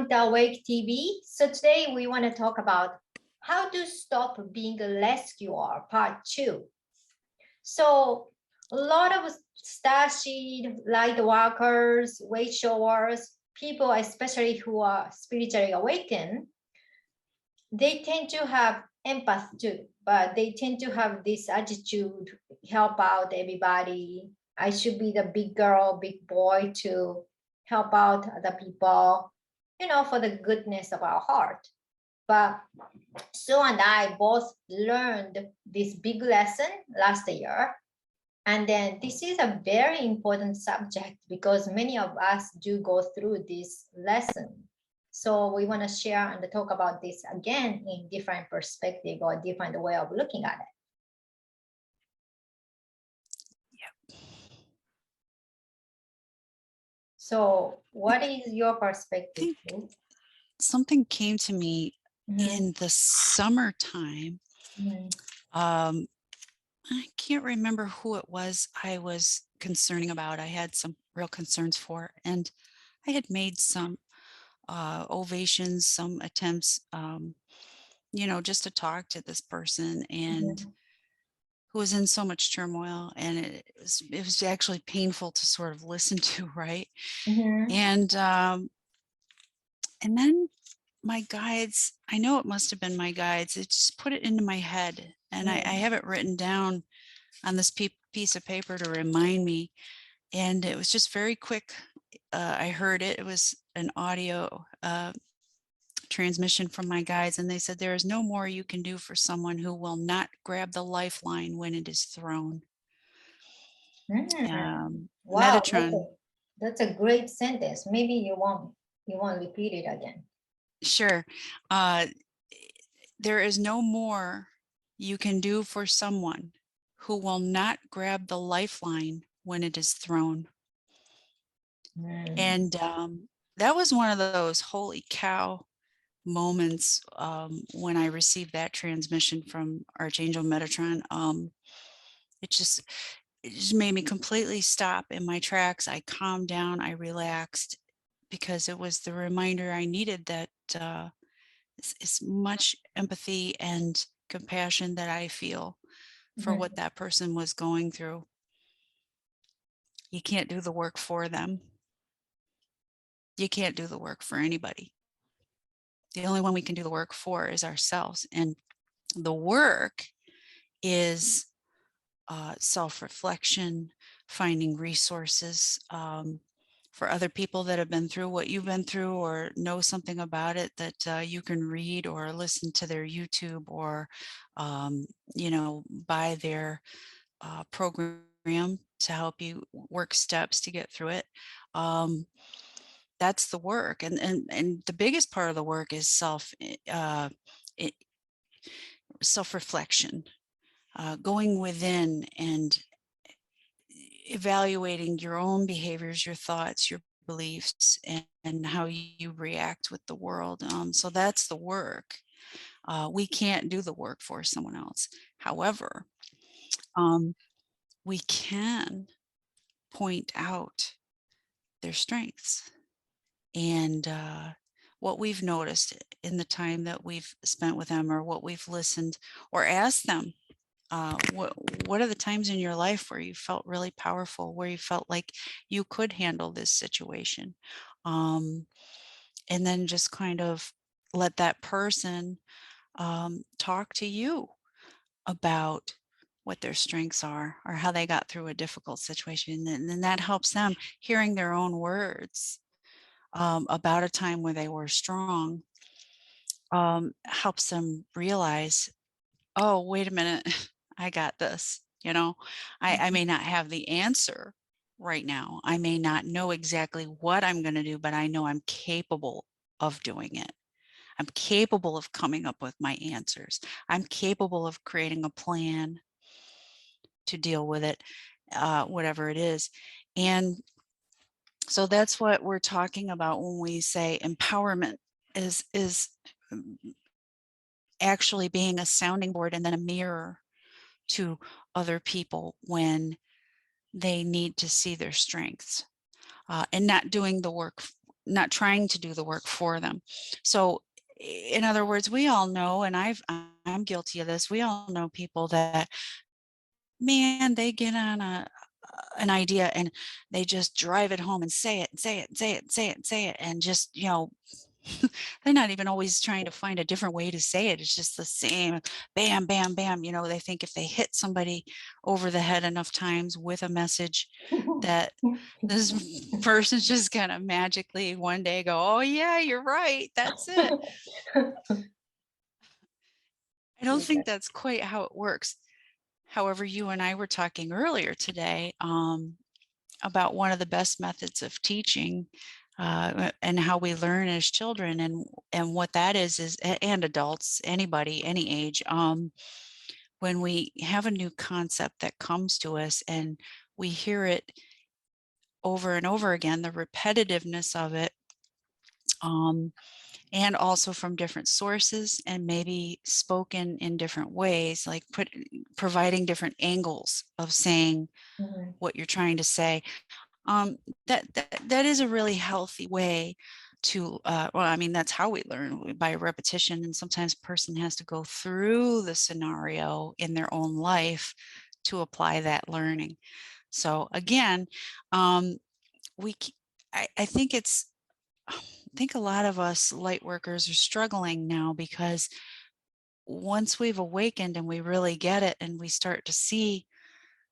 welcome to Awake TV. So today we want to talk about how to stop being a rescuer, part 2. So a lot of starseed, light workers, way showers, people especially who are spiritually awakened, they tend to have empathy too, but they tend to have this attitude, help out everybody. I should be the big girl, big boy to help out other people, for the goodness of our heart. But Sue and I both learned this big lesson last year. And then this is a very important subject because many of us do go through this lesson. So we want to share and talk about this again in different perspective or different way of looking at it. Yep. So what is your perspective? Something came to me in the summertime. I can't remember who it was I was concerning about. I had some real concerns for, and I had made some ovations, some attempts, just to talk to this person, and who was in so much turmoil, and it was actually painful to sort of listen to, right? And then my guides, I know it must have been my guides, it just put it into my head, and I have it written down on this piece of paper to remind me, and it was just very quick. I heard it. It was an audio transmission from my guides, and they said, there is no more you can do for someone who will not grab the lifeline when it is thrown. Wow, Metatron. that's a great sentence. Maybe you won't repeat it again. Sure. There is no more you can do for someone who will not grab the lifeline when it is thrown. And that was one of those holy cow moments when I received that transmission from Archangel Metatron. It just made me completely stop in my tracks. I calmed down, I relaxed, because it was the reminder I needed that as much empathy and compassion that I feel for what that person was going through, you can't do the work for them. You can't do the work for anybody. The only one we can do the work for is ourselves. And the work is self-reflection, finding resources for other people that have been through what you've been through, or know something about it that you can read or listen to their YouTube, or, buy their program to help you work steps to get through it. That's the work. And the biggest part of the work is self-reflection, going within and evaluating your own behaviors, your thoughts, your beliefs, and how you react with the world. So that's the work. We can't do the work for someone else. However, we can point out their strengths. And what we've noticed in the time that we've spent with them, or what we've listened, or asked them, what are the times in your life where you felt really powerful, where you felt like you could handle this situation? And then just kind of let that person talk to you about what their strengths are, or how they got through a difficult situation. And then that helps them, hearing their own words about a time where they were strong, helps them realize, oh, wait a minute, I got this. I may not have the answer right now. I may not know exactly what I'm going to do, but I know I'm capable of doing it. I'm capable of coming up with my answers. I'm capable of creating a plan to deal with it, whatever it is. And so that's what we're talking about when we say empowerment is actually being a sounding board and then a mirror to other people when they need to see their strengths, and not doing the work not trying to do the work for them. So in other words, we all know, and I'm guilty of this, we all know people that, man, they get on an idea and they just drive it home and say it and say it and say it and say it and say it, and just, they're not even always trying to find a different way to say it. It's just the same bam, bam, bam. They think if they hit somebody over the head enough times with a message that this person's just gonna magically one day go, oh yeah, you're right, that's it. I don't think that's quite how it works. However, you and I were talking earlier today about one of the best methods of teaching, and how we learn as children, and what that is and adults, anybody, any age, when we have a new concept that comes to us and we hear it over and over again, the repetitiveness of it, and also from different sources and maybe spoken in different ways, like providing different angles of saying what you're trying to say. That is a really healthy way to, well, I mean, that's how we learn, by repetition. And sometimes a person has to go through the scenario in their own life to apply that learning. So again, we, I think I think a lot of us light workers are struggling now, because once we've awakened and we really get it and we start to see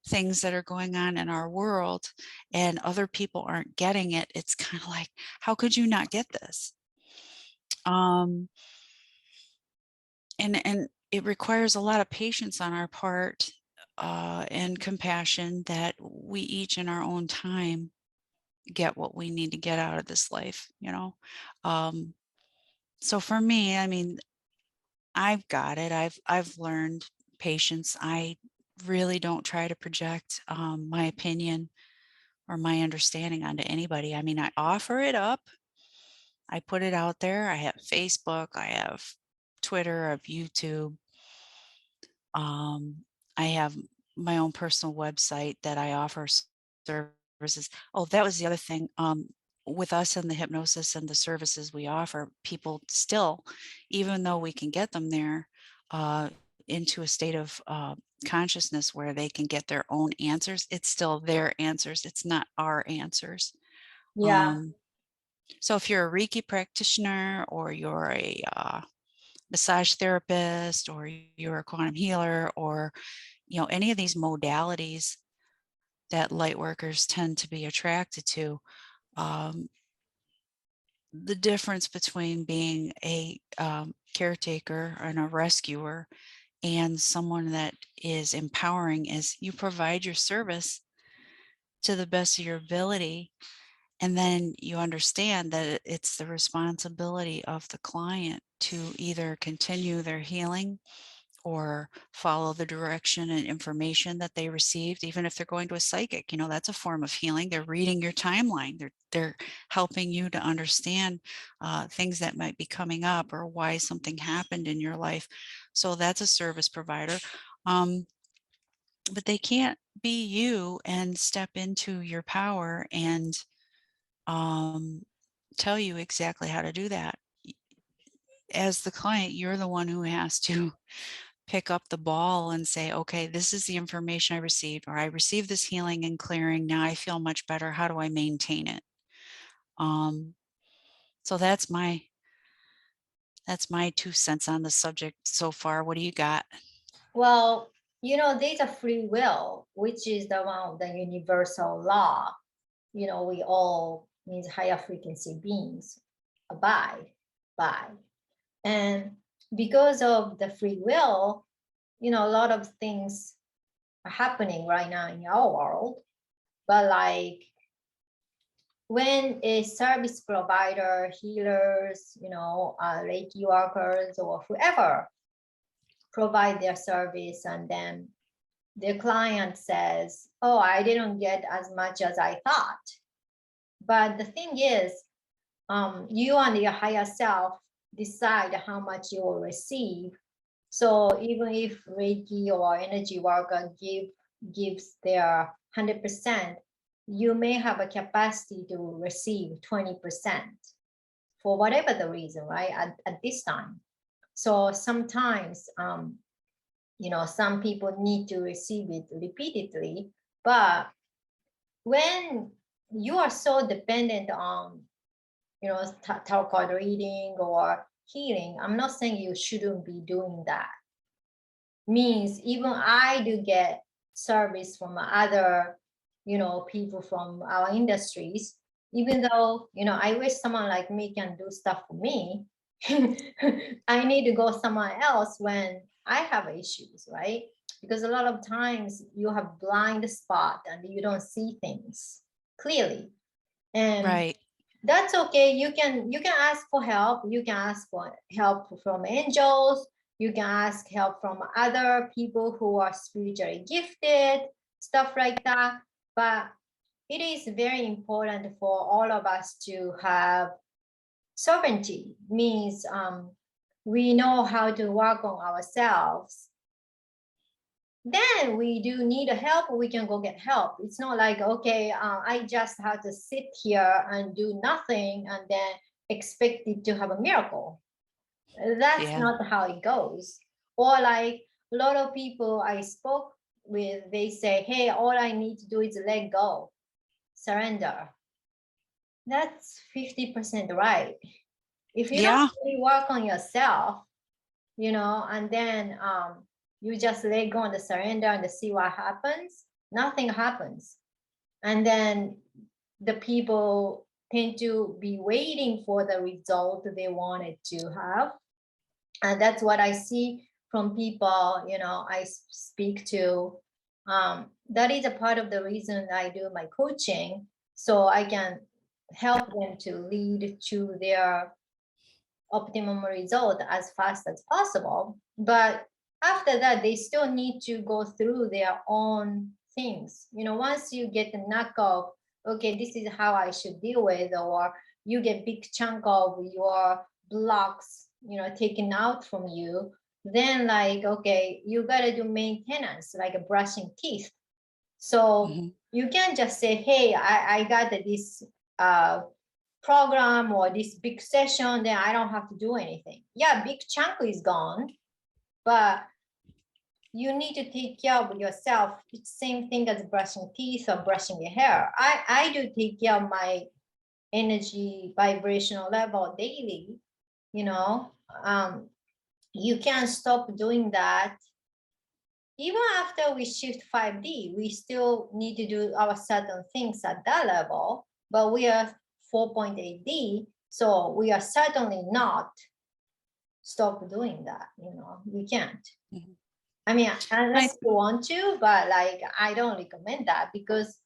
things that are going on in our world and other people aren't getting it, it's kind of like, how could you not get this? And it requires a lot of patience on our part, and compassion, that we each in our own time get what we need to get out of this life. So for me, I mean, I've got it. I've learned patience. I really don't try to project my opinion or my understanding onto anybody. I mean, I offer it up. I put it out there. I have Facebook, I have Twitter, I have YouTube. I have my own personal website that I offer services. Oh, that was the other thing. With us and the hypnosis and the services we offer, people still, even though we can get them there, into a state of consciousness where they can get their own answers, it's still their answers. It's not our answers. Yeah. So if you're a Reiki practitioner, or you're a massage therapist, or you're a quantum healer, or any of these modalities that light workers tend to be attracted to, the difference between being a caretaker and a rescuer and someone that is empowering is you provide your service to the best of your ability, and then you understand that it's the responsibility of the client to either continue their healing or follow the direction and information that they received. Even if they're going to a psychic, that's a form of healing. They're reading your timeline. They're helping you to understand things that might be coming up, or why something happened in your life. So that's a service provider. But they can't be you and step into your power and tell you exactly how to do that. As the client, you're the one who has to pick up the ball and say, okay, this is the information I received, or I received this healing and clearing. Now I feel much better. How do I maintain it? So that's my 2 cents on the subject so far. What do you got? Well, there's a free will, which is the one of the universal law. We all, means higher frequency beings, abide by. And because of the free will, a lot of things are happening right now in our world. But like when a service provider, healers, Reiki workers, or whoever provide their service, and then the client says, oh, I didn't get as much as I thought. But the thing is, you and your higher self decide how much you will receive. So even if Reiki or energy worker gives their 100%, you may have a capacity to receive 20% for whatever the reason, right? At this time. So sometimes, some people need to receive it repeatedly, but when you are so dependent on, tarot card reading or healing, I'm not saying you shouldn't be doing that. Means even I do get service from other, people from our industries, even though, I wish someone like me can do stuff for me. I need to go somewhere else when I have issues, right? Because a lot of times you have blind spot and you don't see things clearly. And Right. that's okay. You can ask for help. You can ask for help from angels. You can ask help from other people who are spiritually gifted, stuff like that. But it is very important for all of us to have sovereignty. Means we know how to work on ourselves. Then we do need help, we can go get help. It's not like, okay, I just have to sit here and do nothing and then expect it to have a miracle. That's Yeah. not how it goes. Or like a lot of people I spoke with, they say, hey, all I need to do is let go, surrender. That's 50% right. If you don't Yeah. really work on yourself, and then you just let go and surrender and see what happens, nothing happens. And then the people tend to be waiting for the result they wanted to have. And that's what I see from people, I speak to. That is a part of the reason I do my coaching, so I can help them to lead to their optimum result as fast as possible. But after that, they still need to go through their own things. Once you get the knack of, okay, this is how I should deal with, or you get big chunk of your blocks, taken out from you, then like, okay, you gotta do maintenance, like brushing teeth. So Mhm. you can't just say, hey, I got this program or this big session, then I don't have to do anything. Yeah, big chunk is gone, but you need to take care of yourself. It's same thing as brushing teeth or brushing your hair. I do take care of my energy vibrational level daily, you know. Um, you can't stop doing that. Even after we shift 5D, we still need to do our certain things at that level, but we are 4.8D, so we are certainly not stop doing that. We can't. Mhm. I mean, I unless you want to, but like, I don't recommend that, because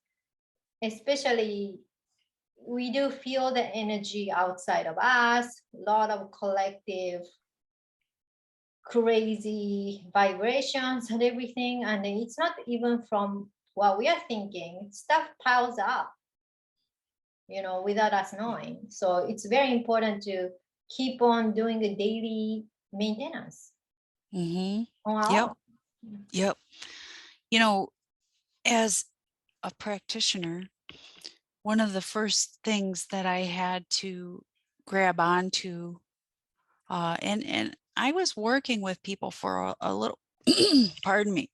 especially we do feel the energy outside of us, a lot of collective crazy vibrations and everything. And it's not even from what we are thinking, stuff piles up, without us knowing. So it's very important to keep on doing a daily maintenance Mm-hmm. on our Yep. own. Yep. You know, as a practitioner, one of the first things that I had to grab onto, and I was working with people for a little, pardon me,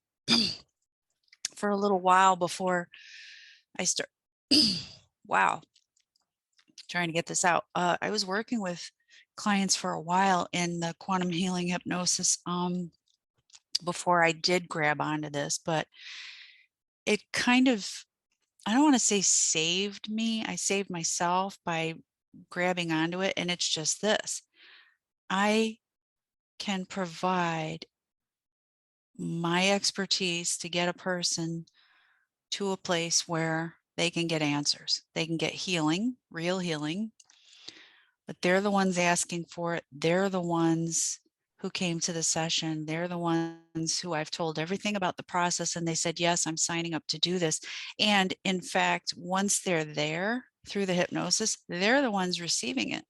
for a little while before I start. Wow, trying to get this out. I was working with clients for a while in the quantum healing hypnosis before I did grab onto this, but it kind of, I don't want to say saved me. I saved myself by grabbing onto it. And it's just this: I can provide my expertise to get a person to a place where they can get answers. They can get healing, real healing, but they're the ones asking for it. They're the ones who came to the session. They're the ones who I've told everything about the process, and they said, yes, I'm signing up to do this. And in fact, once they're there through the hypnosis, they're the ones receiving it.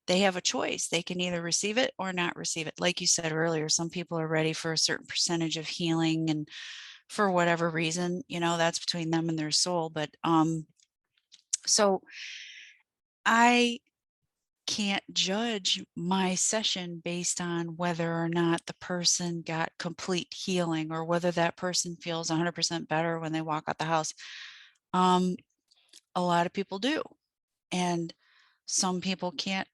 They have a choice. They can either receive it or not receive it. Like you said earlier, some people are ready for a certain percentage of healing and for whatever reason, that's between them and their soul. But so I can't judge my session based on whether or not the person got complete healing or whether that person feels 100% better when they walk out the house. Um, a lot of people do. And some people can't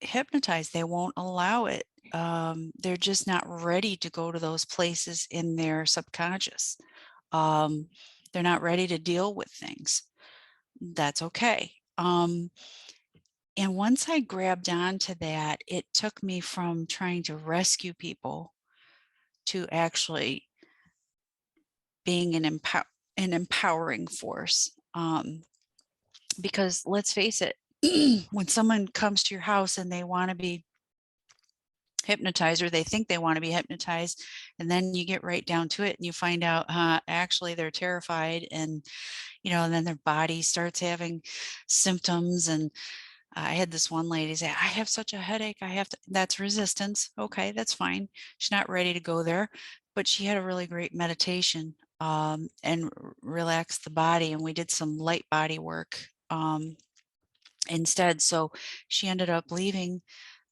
hypnotize. They won't allow it. They're just not ready to go to those places in their subconscious. They're not ready to deal with things. That's okay. And once I grabbed onto that, it took me from trying to rescue people to actually being an empowering force. Because let's face it, when someone comes to your house and they want to be hypnotized, or they think they want to be hypnotized, and then you get right down to it and you find out actually they're terrified, and and then their body starts having symptoms. And I had this one lady say, I have such a headache, I have to, that's resistance. Okay, that's fine. She's not ready to go there, but she had a really great meditation and relaxed the body, and we did some light body work instead. So she ended up leaving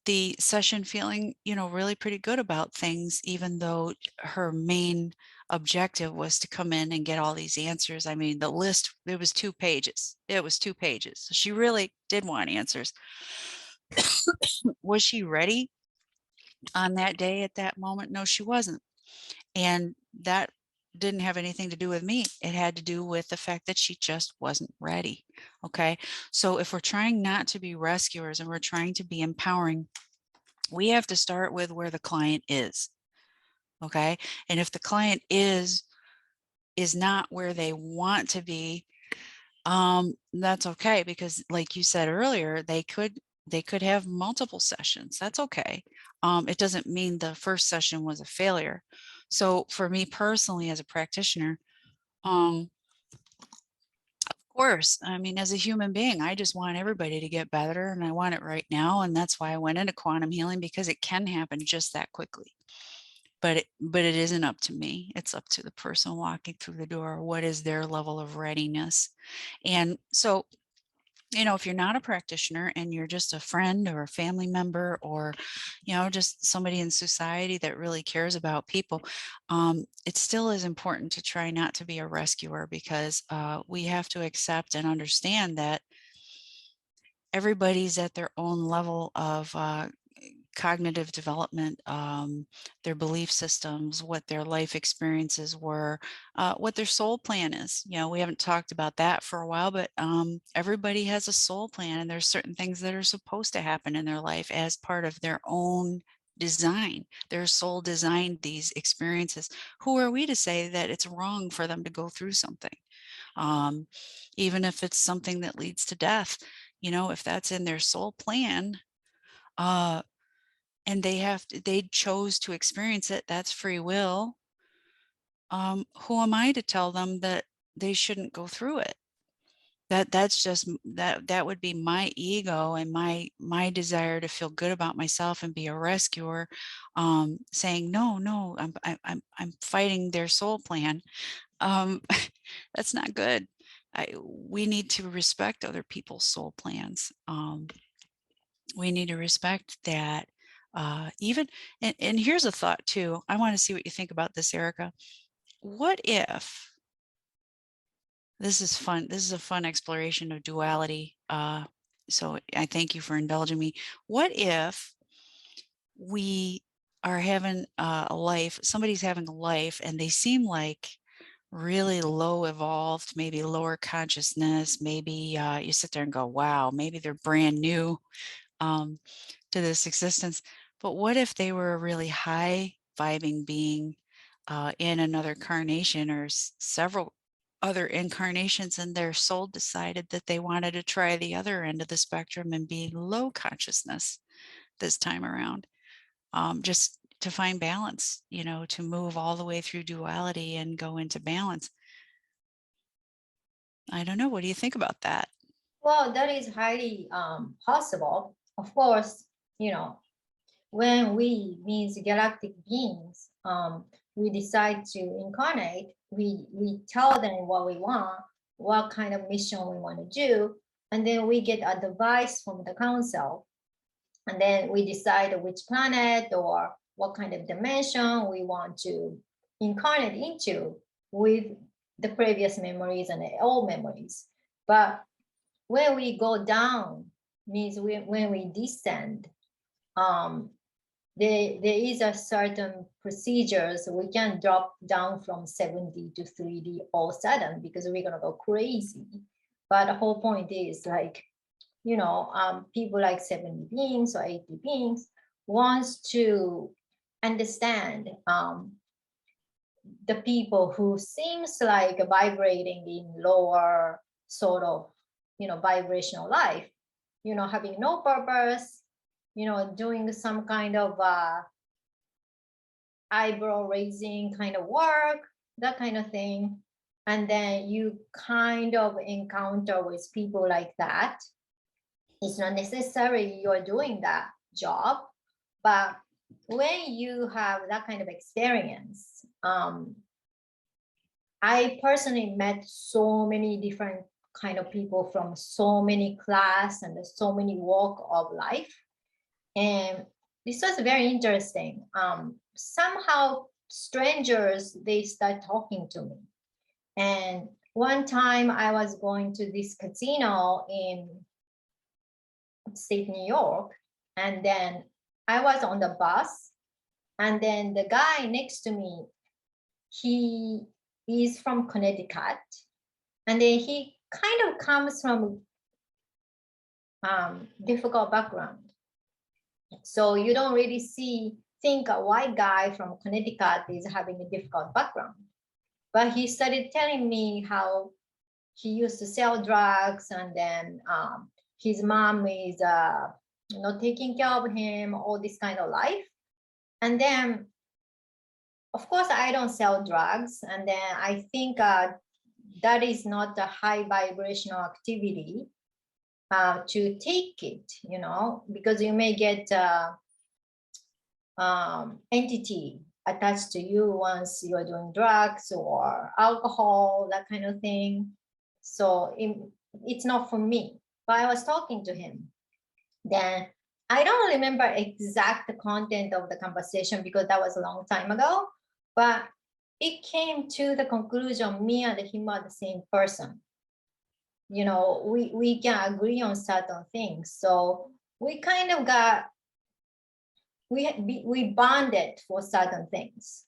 the session feeling, really pretty good about things, even though her main objective was to come in and get all these answers. I mean, the list, it was 2 pages. It was 2 pages. So she really did want answers. Was she ready on that day at that moment? No, she wasn't. And that didn't have anything to do with me. It had to do with the fact that she just wasn't ready. Okay. So if we're trying not to be rescuers and we're trying to be empowering, we have to start with where the client is. Okay. And if the client is not where they want to be, that's okay, because like you said earlier, they could have multiple sessions. That's okay. It doesn't mean the first session was a failure. So for me personally, as a practitioner, of course, I mean, as a human being, I just want everybody to get better, and I want it right now. And that's why I went into quantum healing, because it can happen just that quickly. But it isn't up to me. It's up to the person walking through the door. What is their level of readiness? And so, if you're not a practitioner and you're just a friend or a family member, or, just somebody in society that really cares about people, it still is important to try not to be a rescuer, because we have to accept and understand that everybody's at their own level of cognitive development, their belief systems, what their life experiences were, what their soul plan is. We haven't talked about that for a while, but everybody has a soul plan, and there's certain things that are supposed to happen in their life as part of their own design. Their soul designed these experiences. Who are we to say that it's wrong for them to go through something? Even if it's something that leads to death, if that's in their soul plan, and they chose to experience it, that's free will. Who am I to tell them that they shouldn't go through it? That's just that would be my ego and my desire to feel good about myself and be a rescuer, saying no, I'm fighting their soul plan. um, that's not good. We need to respect other people's soul plans. We need to respect that. Even and here's a thought too. I want to see what you think about this, Erica. What if, this is fun, this is a fun exploration of duality, so I thank you for indulging me. What if we are having a life, somebody's having a life, and they seem like really low evolved, maybe lower consciousness, maybe you sit there and go, wow, maybe they're brand new to this existence. But what if they were a really high vibing being in another carnation, or several other incarnations, and their soul decided that they wanted to try the other end of the spectrum and be low consciousness this time around, just to find balance, to move all the way through duality and go into balance. I don't know. What do you think about that? Well, that is highly possible. Of course, when we means galactic beings, we decide to incarnate, we tell them what we want, what kind of mission we want to do, and then we get advice from the council, and then we decide which planet or what kind of dimension we want to incarnate into with the previous memories and the old memories. But when we go down, means when we descend, there is a certain procedures. We can drop down from 7D to 3D all of a sudden because we're gonna go crazy. But the whole point is like, you know, people like 7D beings or 8D beings wants to understand the people who seems like vibrating in lower sort of, you know, vibrational life, you know, having no purpose, you know, doing some kind of eyebrow raising kind of work, that kind of thing. And then you kind of encounter with people like that. It's not necessarily you're doing that job, but when you have that kind of experience, I personally met so many different kind of people from so many class and so many walk of life. And this was very interesting. Somehow strangers, they start talking to me. And one time I was going to this casino in upstate New York, and then I was on the bus, and then the guy next to me, he is from Connecticut, and then he kind of comes from difficult background. So you don't really think a white guy from Connecticut is having a difficult background. But he started telling me how he used to sell drugs, and then his mom is not taking care of him, all this kind of life. And then, of course, I don't sell drugs. And then I think that is not a high vibrational activity to take it, you know, because you may get entity attached to you once you're doing drugs or alcohol, that kind of thing. So it's not for me. But I was talking to him. Then I don't remember exact content of the conversation because that was a long time ago. But it came to the conclusion me and him are the same person. You know, we can agree on certain things. So we kind of got, we bonded for certain things.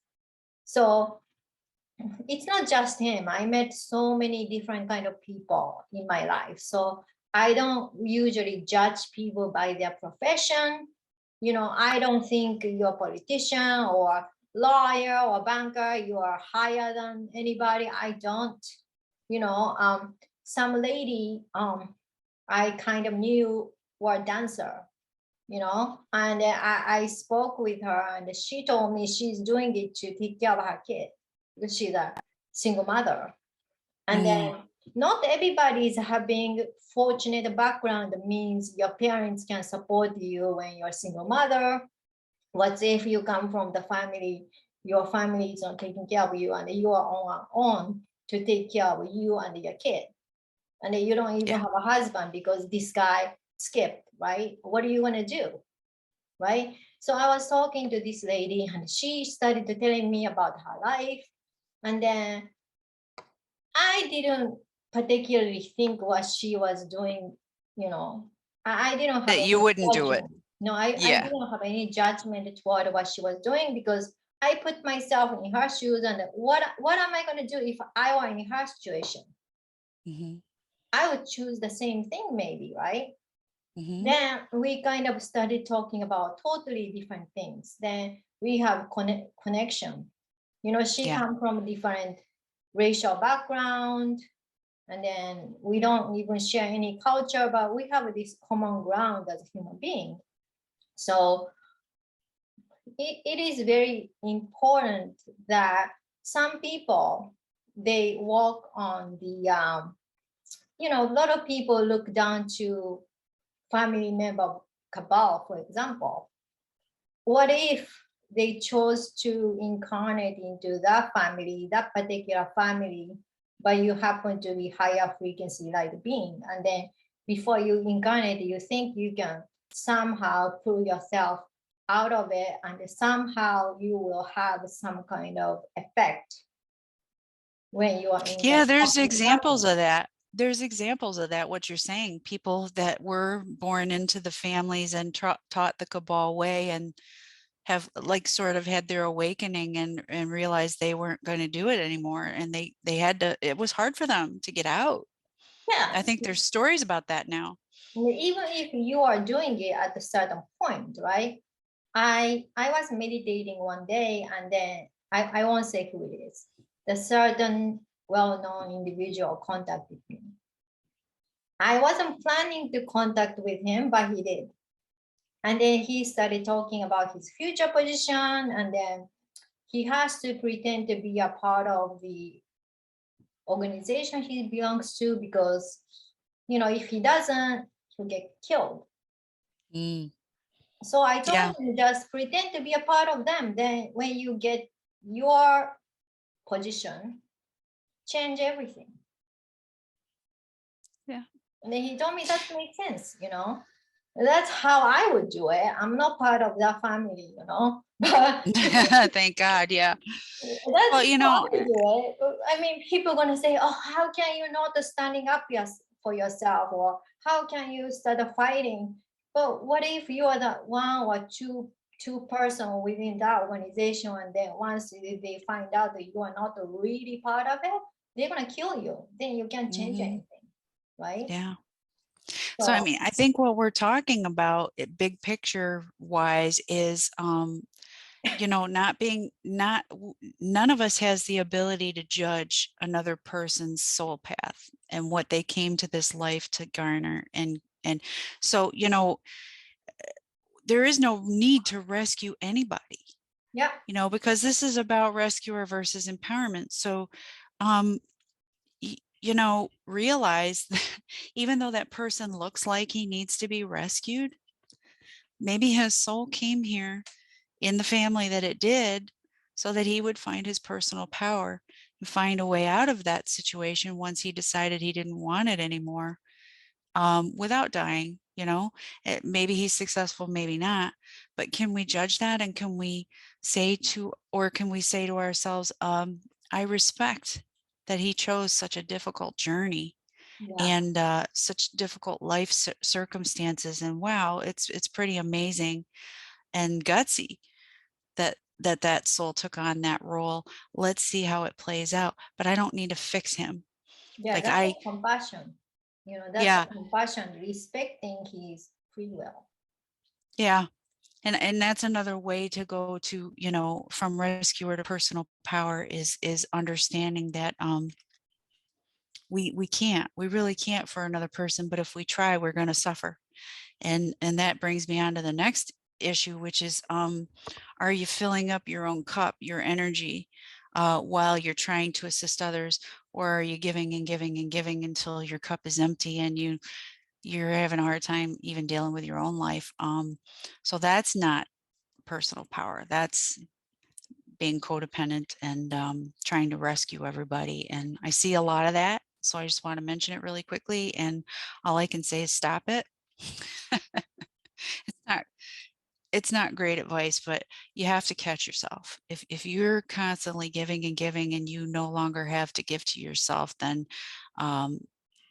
So it's not just him. I met so many different kind of people in my life. So I don't usually judge people by their profession. You know, I don't think you're a politician or lawyer or banker, you are higher than anybody. I don't. You know, some lady I kind of knew were a dancer, you know, and I spoke with her, and she told me she's doing it to take care of her kid because she's a single mother. And then not everybody is having fortunate background means your parents can support you when you're a single mother. What if you come from the family, your family is not taking care of you, and you are on own to take care of you and your kid, and then you don't even have a husband because this guy skipped, right? What are you gonna do, right? So I was talking to this lady, and she started to telling me about her life, and then I didn't particularly think what she was doing, you know. I didn't have That you any wouldn't do it. judgment. No, I Yeah. didn't have any judgment toward what she was doing because I put myself in her shoes, and what am I going to do if I were in her situation? I would choose the same thing maybe, right? Then we kind of started talking about totally different things. Then we have connection. You know, she come from different racial background, and then we don't even share any culture, but we have this common ground as a human being. So it is very important that some people, they walk on the, you know, a lot of people look down to family member cabal, for example. What if they chose to incarnate into that family, that particular family, but you happen to be higher frequency light being. And then before you incarnate, you think you can somehow pull yourself out of it, and somehow you will have some kind of effect when you are in Yeah, the there's company. examples of that. There's examples of that, what you're saying. People that were born into the families and taught the cabal way and have like sort of had their awakening and realized they weren't going to do it anymore. And they had to, it was hard for them to get out. Yeah, I think there's stories about that now. even if you are doing it at a certain point, right? I was meditating one day, and then I won't say who it is. The certain well-known individual contacted me. I wasn't planning to contact with him, but he did. And then he started talking about his future position, and then he has to pretend to be a part of the organization he belongs to, because if he doesn't, he'll get killed. Mm, So I yeah. told him, just pretend to be a part of them. Then when you get your position, change everything. Yeah. And then he told me that makes sense. That's how I would do it. I'm not part of that family, but Thank God. Yeah. that's Well, how I would do it. I mean, people are gonna say, "Oh, how can you not standing up for yourself, or how can you start fighting?" But what if you are the one or two person within that organization, and then once they find out that you are not really part of it, they're gonna kill you. Then you can't change mhm, anything, right? yeah. So, I So mean, I think what we're talking about big picture wise is, none of us has the ability to judge another person's soul path and what they came to this life to garner. And so, there is no need to rescue anybody, yeah, because this is about rescuer versus empowerment. So, um, realize that even though that person looks like he needs to be rescued, maybe his soul came here in the family that it did so that he would find his personal power and find a way out of that situation once he decided he didn't want it anymore, without dying. Maybe he's successful, maybe not, but can we judge that? And can we say to ourselves, I respect that he chose such a difficult journey yeah, and such difficult life circumstances, and wow, it's pretty amazing and gutsy that soul took on that role. Let's see how it plays out, but I don't need to fix him. yeah. Like, That's a compassion. That's yeah, a compassion, respecting his free will. yeah. And that's another way to go to, from rescuer to personal power is understanding that we really can't for another person, but if we try, we're going to suffer. And that brings me on to the next issue, which is, are you filling up your own cup, your energy, while you're trying to assist others, or are you giving and giving and giving until your cup is empty and you're having a hard time even dealing with your own life? So that's not personal power. That's being codependent and trying to rescue everybody. And I see a lot of that. So I just want to mention it really quickly. And all I can say is stop it. It's not it's not great advice, but you have to catch yourself. If you're constantly giving and giving and you no longer have to give to yourself, then um,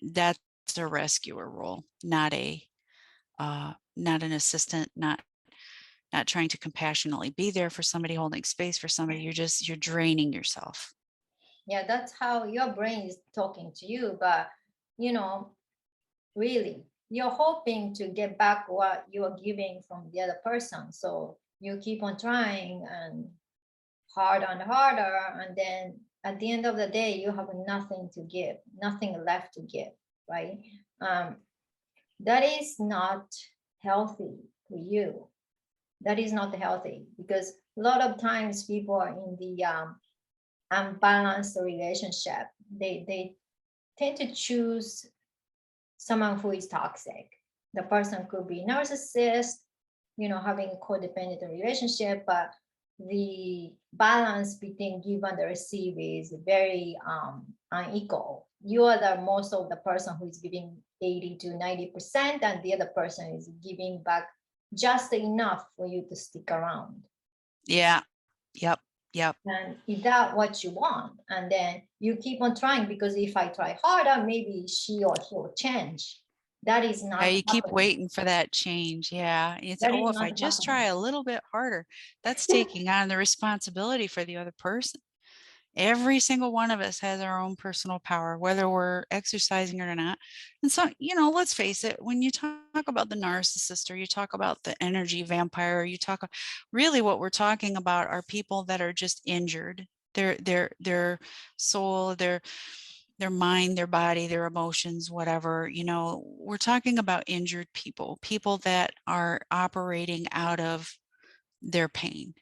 that's a rescuer role, not an assistant, not trying to compassionately be there for somebody, holding space for somebody. You're draining yourself. Yeah, that's how your brain is talking to you. But you know, really, you're hoping to get back what you are giving from the other person. So you keep on trying and harder and harder, and then at the end of the day, you have nothing to give, nothing left to give, right? Um, that is not healthy for you. That is not healthy, because a lot of times people are in the unbalanced relationship. They tend to choose someone who is toxic. The person could be narcissist, having a codependent relationship, but the balance between give and receive is very unequal. You are the most of the person who is giving 80 to 90%, and the other person is giving back just enough for you to stick around. Yeah. Yep. Yep. And if that's what you want, and then you keep on trying, because if I try harder, maybe she or he will change. That is Yeah, not you keep happening. waiting for that change. Yeah. You say, That is oh, if not I just happening. try a little bit harder, that's taking on the responsibility for the other person. Every single one of us has our own personal power, whether we're exercising it or not. And so, let's face it, when you talk about the narcissist, or you talk about the energy vampire, or you talk, really what we're talking about are people that are just injured. Their soul, their mind, their body, their emotions, whatever, we're talking about injured people, people that are operating out of their pain.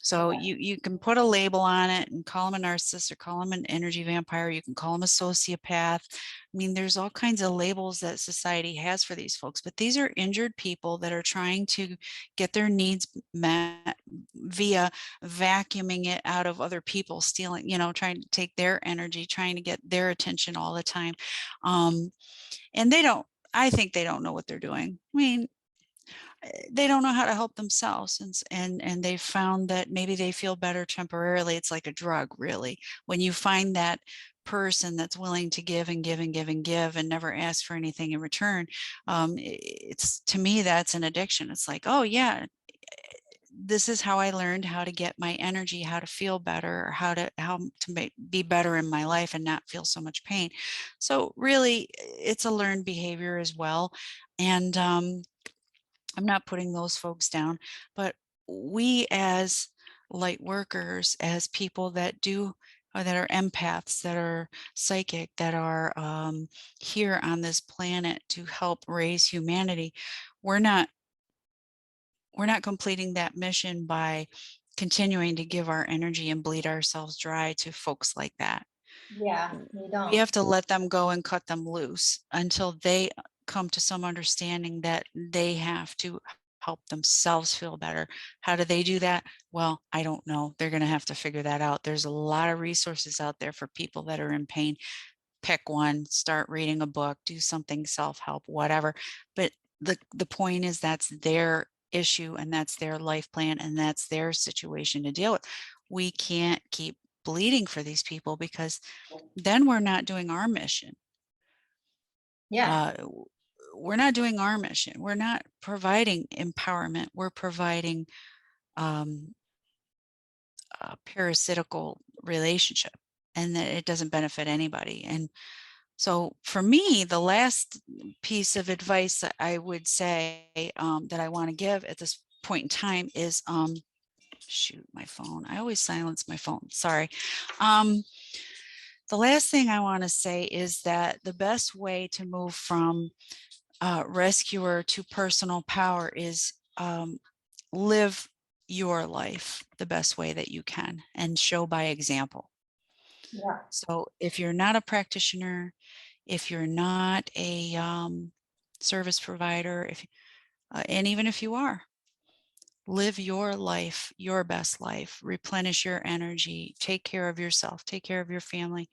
So you can put a label on it and call them a narcissist or call them an energy vampire. You can call them a sociopath. I mean, there's all kinds of labels that society has for these folks, but these are injured people that are trying to get their needs met via vacuuming it out of other people, stealing, trying to take their energy, trying to get their attention all the time. And I think they don't know what they're doing. I mean, they don't know how to help themselves, and they found that maybe they feel better temporarily. It's like a drug, really, when you find that person that's willing to give and give and give and give and never ask for anything in return. It's, to me, that's an addiction. It's like, oh yeah, this is how I learned how to get my energy, how to feel better, or how to be better in my life and not feel so much pain. So really, it's a learned behavior as well. And I'm not putting those folks down, but we as light workers, as people that do, or that are empaths, that are psychic, that are here on this planet to help raise humanity, we're not completing that mission by continuing to give our energy and bleed ourselves dry to folks like that. Yeah, you We don't. have to let them go and cut them loose until they come to some understanding that they have to help themselves feel better. How do they do that? Well, I don't know. They're going to have to figure that out. There's a lot of resources out there for people that are in pain. Pick one, start reading a book, do something self-help, whatever. But the point is, that's their issue, and that's their life plan, and that's their situation to deal with. We can't keep bleeding for these people, because then we're not doing our mission. Yeah, We're not doing our mission. We're not providing empowerment. We're providing a parasitical relationship, and that it doesn't benefit anybody. And so for me, the last piece of advice that I would say that I want to give at this point in time is, shoot, my phone. I always silence my phone. Sorry. The last thing I want to say is that the best way to move from rescuer to personal power is live your life the best way that you can and show by example. yeah, So if you're not a practitioner, if you're not a service provider, and even if you are, live your life, your best life, replenish your energy, take care of yourself, take care of your family,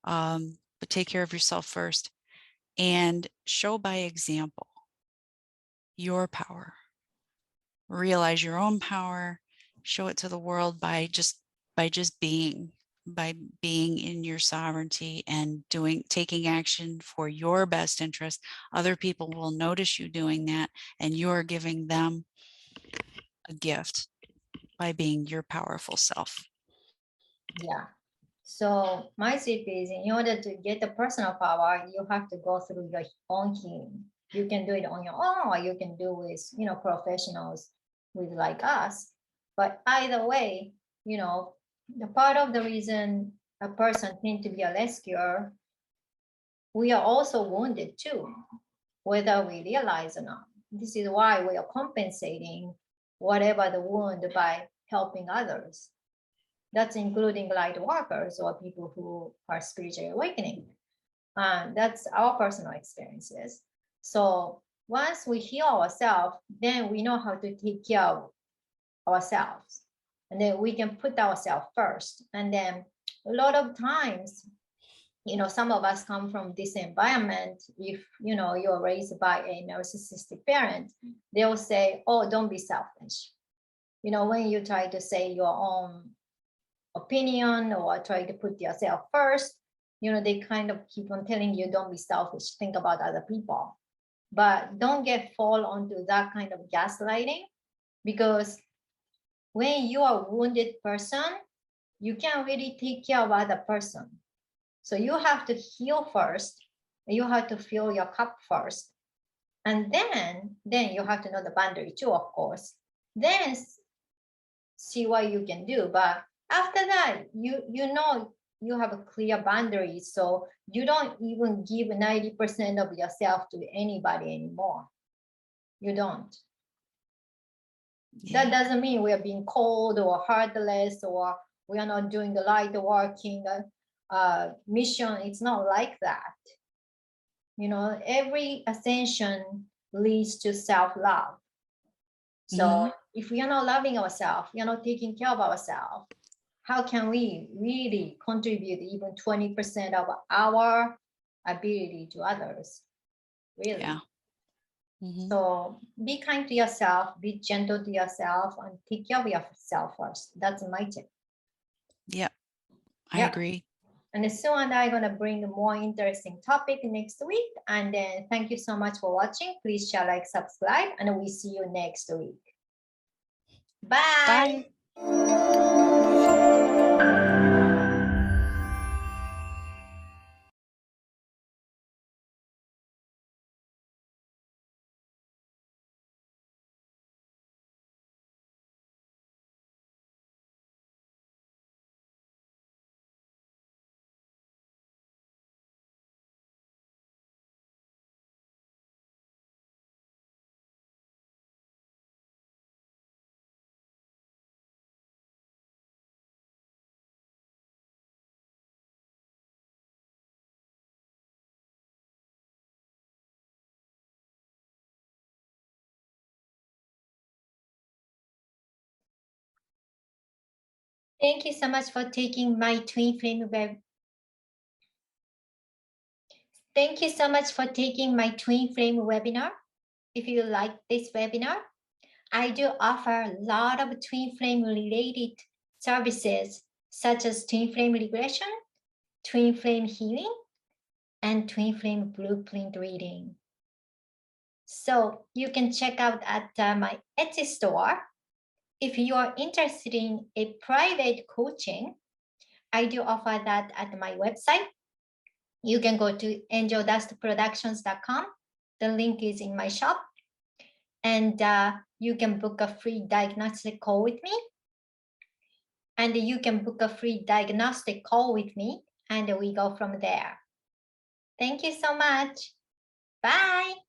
but take care of yourself first, and show by example your power. Realize your own power, show it to the world by just being, by being in your sovereignty and taking action for your best interest. Other people will notice you doing that, and you're giving them a gift by being your powerful self. yeah. So my tip is, in order to get the personal power, you have to go through your own healing. You can do it on your own, or you can do with, professionals with like us. But either way, the part of the reason a person tend to be a rescuer, we are also wounded too, whether we realize or not. This is why we are compensating whatever the wound by helping others. That's including light workers or people who are spiritually awakening. That's our personal experiences. So once we heal ourselves, then we know how to take care of ourselves. and then we can put ourselves first. And then a lot of times, some of us come from this environment. If you're raised by a narcissistic parent, they'll say, oh, don't be selfish. When you try to say your own opinion or try to put yourself first, they kind of keep on telling you, don't be selfish, think about other people. But don't fall onto that kind of gaslighting, because when you are a wounded person, you can't really take care of other person. So you have to heal first. You have to fill your cup first. And then you have to know the boundary too, of course. Then see what you can do. But after that, you have a clear boundary. So you don't even give 90% of yourself to anybody anymore. You don't. Yeah. That doesn't mean we are being cold or heartless or we are not doing the light working mission. It's not like that. Every ascension leads to self-love. So if we are not loving ourselves, we are not taking care of ourselves, how can we really contribute even 20% of our ability to others? Really? Yeah. So be kind to yourself, be gentle to yourself, and take care of yourself first. That's my tip. Yeah, I agree. And Sue and I are going to bring a more interesting topic next week. And then thank you so much for watching. Please share, like, subscribe, and we see you next week. Bye. Thank you so much for taking my twin flame web. Thank you so much for taking my twin flame webinar. If you like this webinar, I do offer a lot of twin flame related services, such as twin flame regression, twin flame healing, and twin flame blueprint reading. So you can check out at my Etsy store. If you are interested in a private coaching, I do offer that at my website. You can go to angeldustproductions.com. The link is in my shop. And you can book a free diagnostic call with me. And you can book a free diagnostic call with me, and we go from there. Thank you so much. Bye.